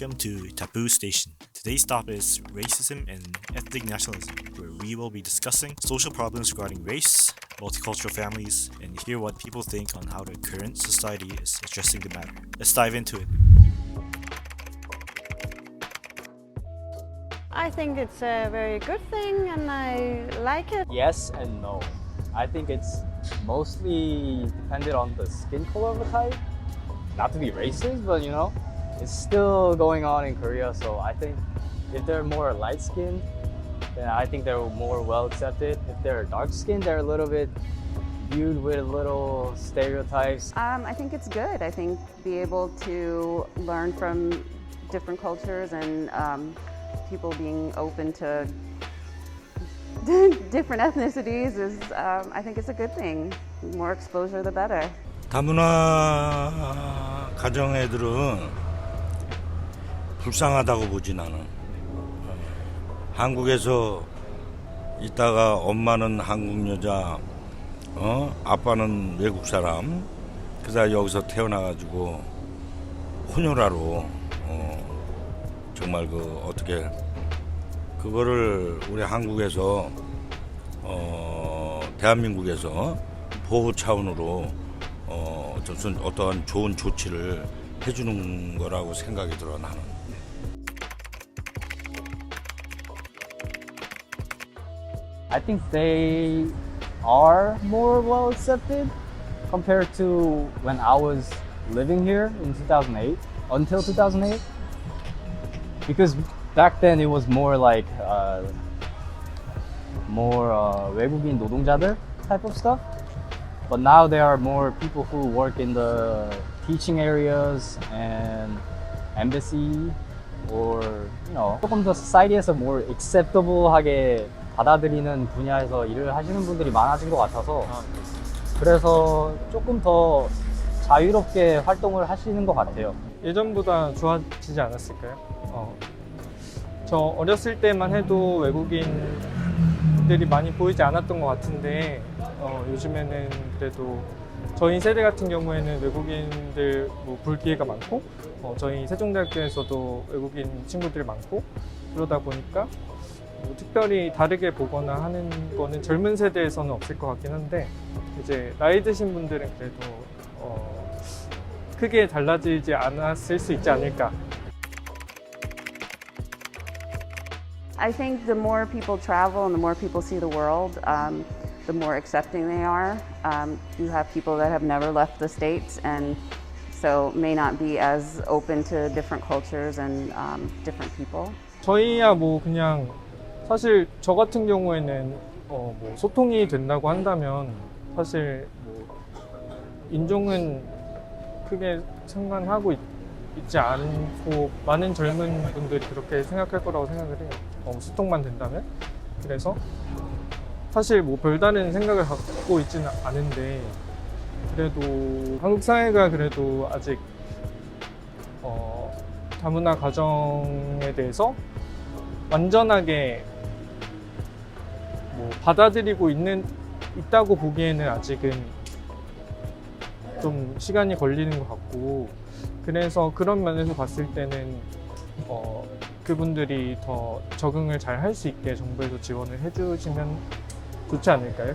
welcome to Taboo Station. Today's topic is racism and ethnic nationalism, where we will be discussing social problems regarding race, multicultural families, and hear what people think on how the current society is addressing the matter. Let's dive into it. I think it's a very good thing and I like it. Yes and no. I think it's mostly dependent on the skin color of the type. Not to be racist, but it's still going on in Korea. So I think if they're more light skinned, then I think they're more well accepted. If they're dark skinned, they're a little bit viewed with little stereotypes. I think it's good. I think be able to learn from different cultures and people being open to different ethnicities is, I think it's a good thing. The more exposure, the better. 다문화 가정 애들은 불쌍하다고 보지 나는. 한국에서 있다가 엄마는 한국 여자, 아빠는 외국 사람, 그다 여기서 태어나가지고 혼혈아로 정말 어떻게 그거를 우리 한국에서 대한민국에서 보호 차원으로 어떠한 좋은 조치를 해주는 거라고 생각이 들어 나는. I think they are more well accepted compared to when I was living here in 2008, until 2008. Because back then it was more like 외국인 노동자들 type of stuff. But now there are more people who work in the teaching areas and embassy or 조금 더 society에서 more acceptable하게 받아들이는 분야에서 일을 하시는 분들이 많아진 것 같아서 그래서 조금 더 자유롭게 활동을 하시는 것 같아요. 예전보다 좋아지지 않았을까요? 저 어렸을 때만 해도 외국인들이 많이 보이지 않았던 것 같은데 요즘에는 그래도 저희 세대 같은 경우에는 외국인들 볼 기회가 많고 저희 세종대학교에서도 외국인 친구들이 많고 그러다 보니까 특별히 다르게 보거나 하는 거는 젊은 세대에서는 없을 것 같긴 한데 이제 나이 드신 분들은 그래도 크게 달라지지 않았을 수 있지 않을까. I think the more people travel and the more people see the world, the more accepting they are. You have people that have never left the States and so may not be as open to different cultures and different people. 저희야 그냥 사실 저 같은 경우에는 소통이 된다고 한다면 사실 인종은 크게 상관하고 있지 않고 많은 젊은 분들이 그렇게 생각할 거라고 생각을 해요. 소통만 된다면. 그래서 사실 별다른 생각을 갖고 있지는 않은데 그래도 한국 사회가 그래도 아직 다문화 가정에 대해서 완전하게 받아들이고 있다고 보기에는 아직은 좀 시간이 걸리는 것 같고 그래서 그런 면에서 봤을 때는 그분들이 더 적응을 잘 할 수 있게 정부에서 지원을 해주시면 좋지 않을까요?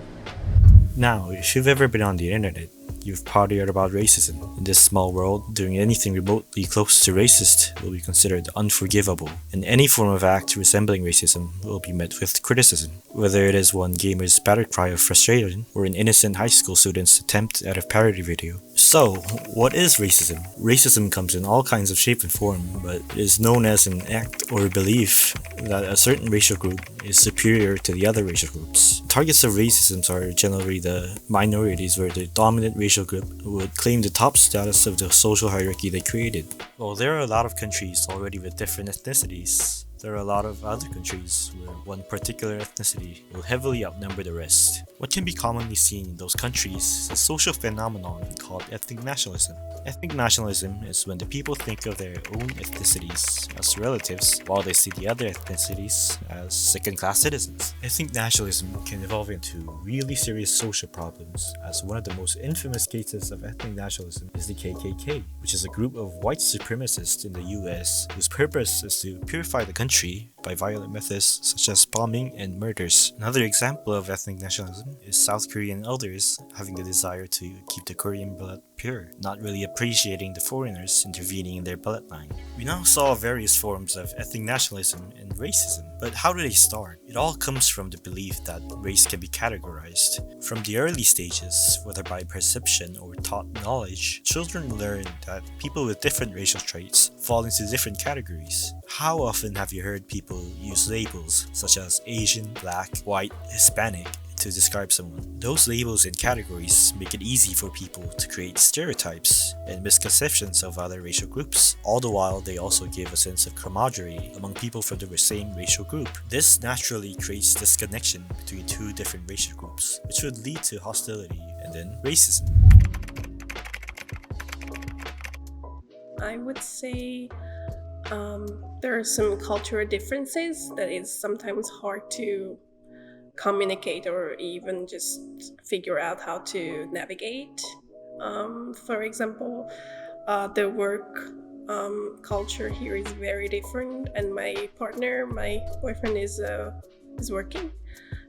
Now, if you've ever been on the internet, you've probably heard about racism. In this small world, doing anything remotely close to racist will be considered unforgivable, and any form of act resembling racism will be met with criticism, whether it is one gamer's battered cry of frustration or an innocent high school student's attempt at a parody video. So, what is racism? Racism comes in all kinds of shape and form, but it is known as an act or belief that a certain racial group is superior to the other racial groups. Targets of racism are generally the minorities, where the dominant racial group would claim the top status of the social hierarchy they created. Well, there are a lot of countries already with different ethnicities. There are a lot of other countries where one particular ethnicity will heavily outnumber the rest. What can be commonly seen in those countries is a social phenomenon called ethnic nationalism. Ethnic nationalism is when the people think of their own ethnicities as relatives, while they see the other ethnicities as second-class citizens. Ethnic nationalism can evolve into really serious social problems, as one of the most infamous cases of ethnic nationalism is the KKK, which is a group of white supremacists in the US whose purpose is to purify the country by violent methods such as bombing and murders. Another example of ethnic nationalism is South Korean elders having the desire to keep the Korean blood pure, not really appreciating the foreigners intervening in their bloodline. We now saw various forms of ethnic nationalism and racism, but how do they start? It all comes from the belief that race can be categorized. From the early stages, whether by perception or taught knowledge, children learn that people with different racial traits fall into different categories. How often have you heard people use labels such as Asian, Black, White, Hispanic to describe someone? Those labels and categories make it easy for people to create stereotypes and misconceptions of other racial groups. All the while, they also give a sense of camaraderie among people from the same racial group. This naturally creates disconnection between two different racial groups, which would lead to hostility and then racism. I would say there are some cultural differences that is sometimes hard to communicate or even just figure out how to navigate. For example, the work culture here is very different, and my boyfriend is working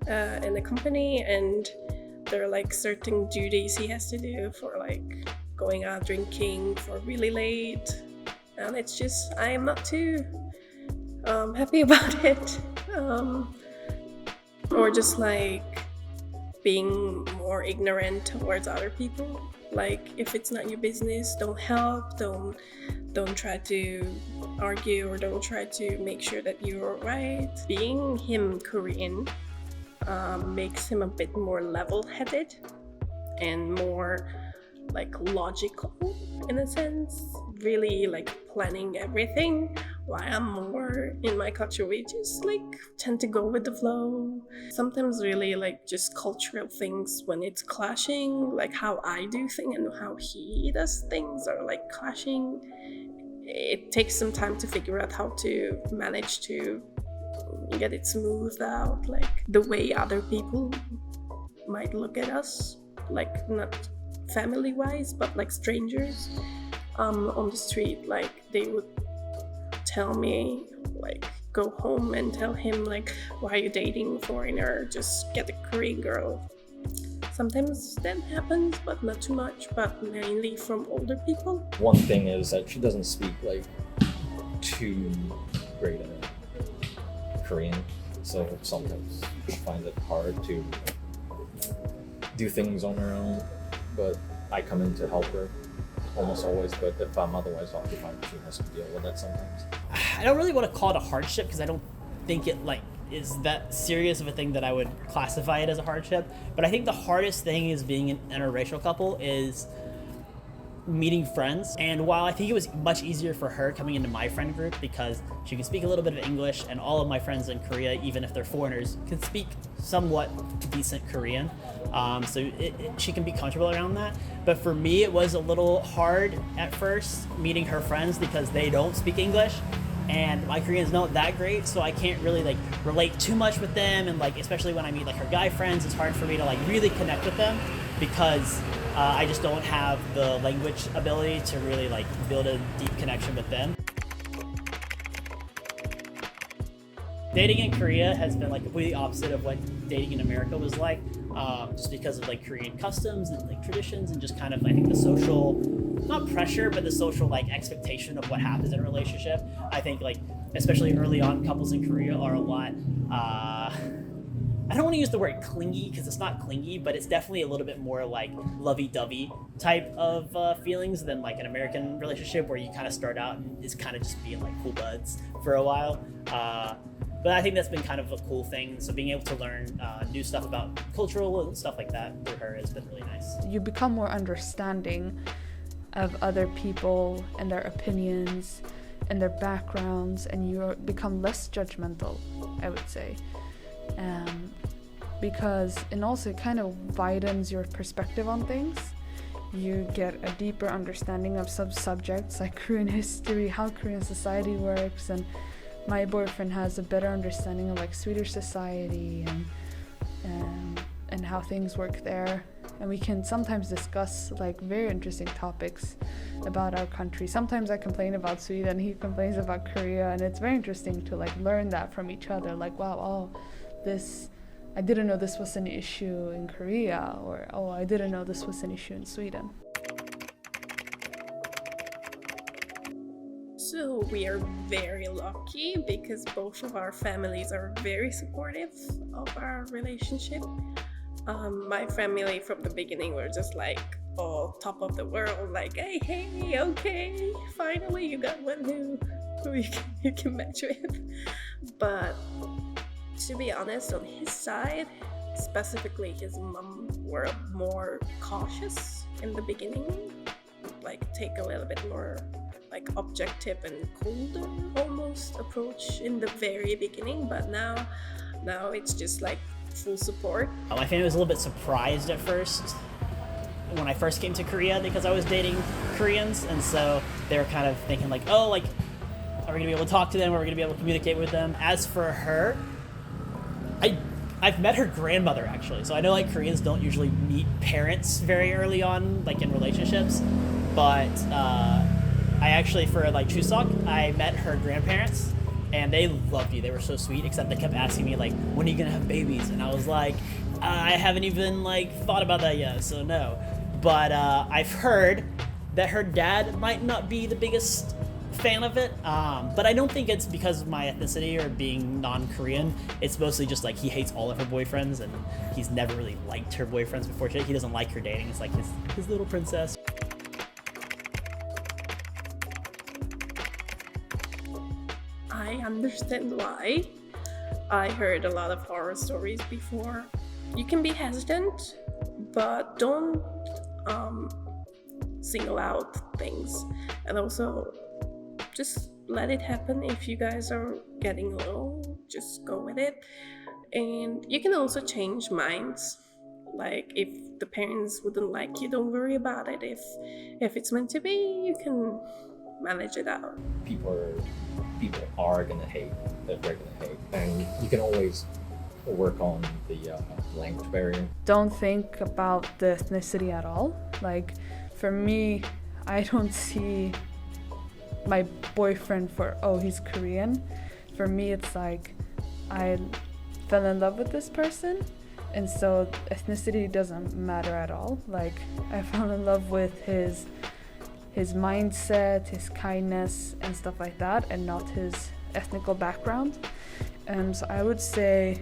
in a company, and there are like certain duties he has to do for like going out drinking for really late, and it's just I am not too happy about it. Or just like being more ignorant towards other people. Like if it's not your business, don't help, don't try to argue, or don't try to make sure that you're right. Being him Korean makes him a bit more level-headed and more like logical in a sense, really like planning everything, while I'm more in my culture, we just like tend to go with the flow. Sometimes really like just cultural things when it's clashing, like how I do things and how he does things are like clashing. It takes some time to figure out how to manage to get it smoothed out, like the way other people might look at us, like not family wise but like strangers on the street. Like they would tell me like go home and tell him like, why are you dating a foreigner, just get a Korean girl. Sometimes that happens, but not too much, but mainly from older people. One thing is that she doesn't speak like too great Korean, so sometimes she finds it hard to do things on her own, but I come in to help her almost always, but if I'm otherwise occupied, she has to deal with that sometimes. I don't really want to call it a hardship because I don't think it like is that serious of a thing that I would classify it as a hardship, but I think the hardest thing is being an interracial couple is meeting friends. And while I think it was much easier for her coming into my friend group because she can speak a little bit of English, and all of my friends in Korea, even if they're foreigners, can speak somewhat decent Korean, so she can be comfortable around that. But for me, it was a little hard at first meeting her friends because they don't speak English and my Korean's not that great, so I can't really like relate too much with them, and like especially when I meet like her guy friends, it's hard for me to like really connect with them because I just don't have the language ability to really like build a deep connection with them. Dating in Korea has been like completely opposite of what dating in America was like, just because of like Korean customs and like traditions and just kind of I think the social, not pressure, but the social like expectation of what happens in a relationship. I think like especially early on, couples in Korea are a lot, I don't want to use the word clingy because it's not clingy, but it's definitely a little bit more like lovey-dovey type of feelings than like an American relationship where you kind of start out and it's kind of just being like cool buds for a while. But I think that's been kind of a cool thing. So being able to learn new stuff about cultural and stuff like that for her has been really nice. You become more understanding of other people and their opinions and their backgrounds, and you become less judgmental, I would say. because and also it kind of widens your perspective on things. You get a deeper understanding of some subjects like Korean history, how Korean society works, and my boyfriend has a better understanding of like Swedish society and how things work there. And we can sometimes discuss like very interesting topics about our country. Sometimes I complain about Sweden, he complains about Korea, and it's very interesting to like learn that from each other. Like, wow, I didn't know this was an issue in Korea, or oh, I didn't know this was an issue in Sweden. So we are very lucky because both of our families are very supportive of our relationship. My family from the beginning were just like, oh, top of the world, like, hey, okay, finally you got one who you can match with. But to be honest, on his side, specifically his mom, were more cautious in the beginning, like take a little bit more like objective and colder almost approach in the very beginning, but now it's just like full support. My family was a little bit surprised at first when I first came to Korea because I was dating Koreans, and so they were kind of thinking like, oh, like, are we gonna be able to talk to them? Are we gonna be able to communicate with them? As for her, I've met her grandmother actually, so I know like Koreans don't usually meet parents very early on, like in relationships, but I actually, for like Chuseok, I met her grandparents, and they loved me. They were so sweet, except they kept asking me like, when are you gonna have babies? And I was like, I haven't even like thought about that yet, so no. But I've heard that her dad might not be the biggest fan of it, but I don't think it's because of my ethnicity or being non-Korean. It's mostly just like he hates all of her boyfriends, and he's never really liked her boyfriends before. He doesn't like her dating. It's like his little princess. I understand why. I heard a lot of horror stories before. You can be hesitant, but don't single out things. And also, just let it happen. If you guys are getting along, just go with it. And you can also change minds. Like, if the parents wouldn't like you, don't worry about it. If it's meant to be, you can manage it out. People are gonna hate that they're gonna hate, and you can always work on the language barrier. Don't think about the ethnicity at all. Like, for me, I don't see my boyfriend for, oh, he's Korean. For me, it's like I fell in love with this person, and so ethnicity doesn't matter at all. Like, I fell in love with his mindset, his kindness, and stuff like that, and not his ethnical background. So I would say,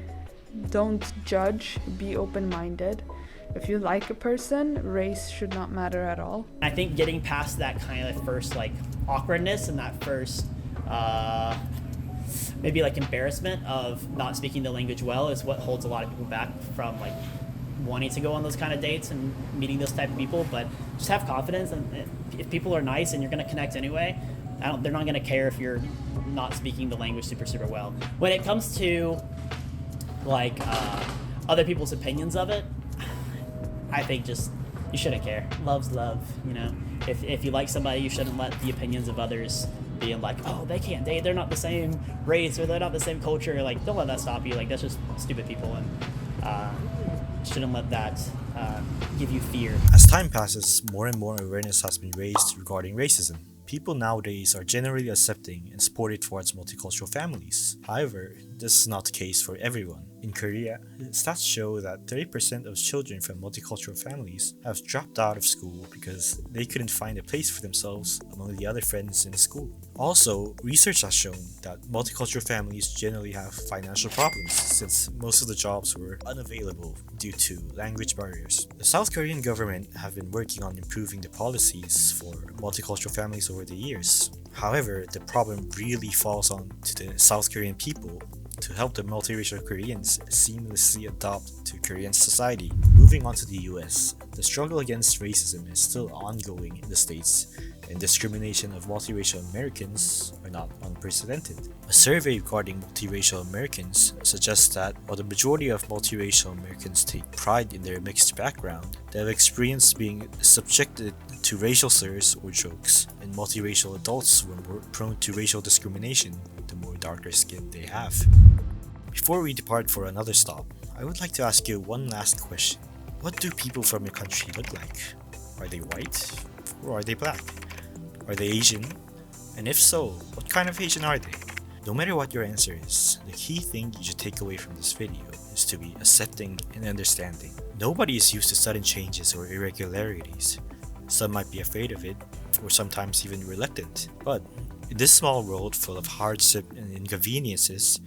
don't judge, be open-minded. If you like a person, race should not matter at all. I think getting past that kind of first like awkwardness and that first maybe like embarrassment of not speaking the language well is what holds a lot of people back from like wanting to go on those kind of dates and meeting those type of people. But just have confidence, and if people are nice and you're going to connect anyway, they're not going to care if you're not speaking the language super well. When it comes to like other people's opinions of it, I think just you shouldn't care. Love's love, you know. If you like somebody, you shouldn't let the opinions of others being like, oh, they can't date, they're not the same race, or they're not the same culture. Like, don't let that stop you. Like, that's just stupid people, and shouldn't let that give you fear. As time passes, more and more awareness has been raised regarding racism. People nowadays are generally accepting and supportive towards multicultural families. However, this is not the case for everyone. In Korea, stats show that 30% of children from multicultural families have dropped out of school because they couldn't find a place for themselves among the other friends in school. Also, research has shown that multicultural families generally have financial problems since most of the jobs were unavailable due to language barriers. The South Korean government have been working on improving the policies for multicultural families over the years. However, the problem really falls on to the South Korean people to help the multiracial Koreans seamlessly adapt to Korean society. Moving on to the US, the struggle against racism is still ongoing in the States, and discrimination of multiracial Americans are not unprecedented. A survey regarding multiracial Americans suggests that while the majority of multiracial Americans take pride in their mixed background, they have experienced being subjected to racial slurs or jokes, and multiracial adults were more prone to racial discrimination the more darker skin they have. Before we depart for another stop, I would like to ask you one last question. What do people from your country look like? Are they white or are they black? Are they Asian? And if so, what kind of Asian are they? No matter what your answer is, the key thing you should take away from this video is to be accepting and understanding. Nobody is used to sudden changes or irregularities. Some might be afraid of it, or sometimes even reluctant. But in this small world full of hardship and inconveniences,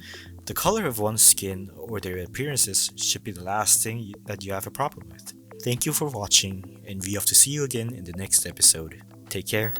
the color of one's skin or their appearances should be the last thing that you have a problem with. Thank you for watching, and we hope to see you again in the next episode. Take care.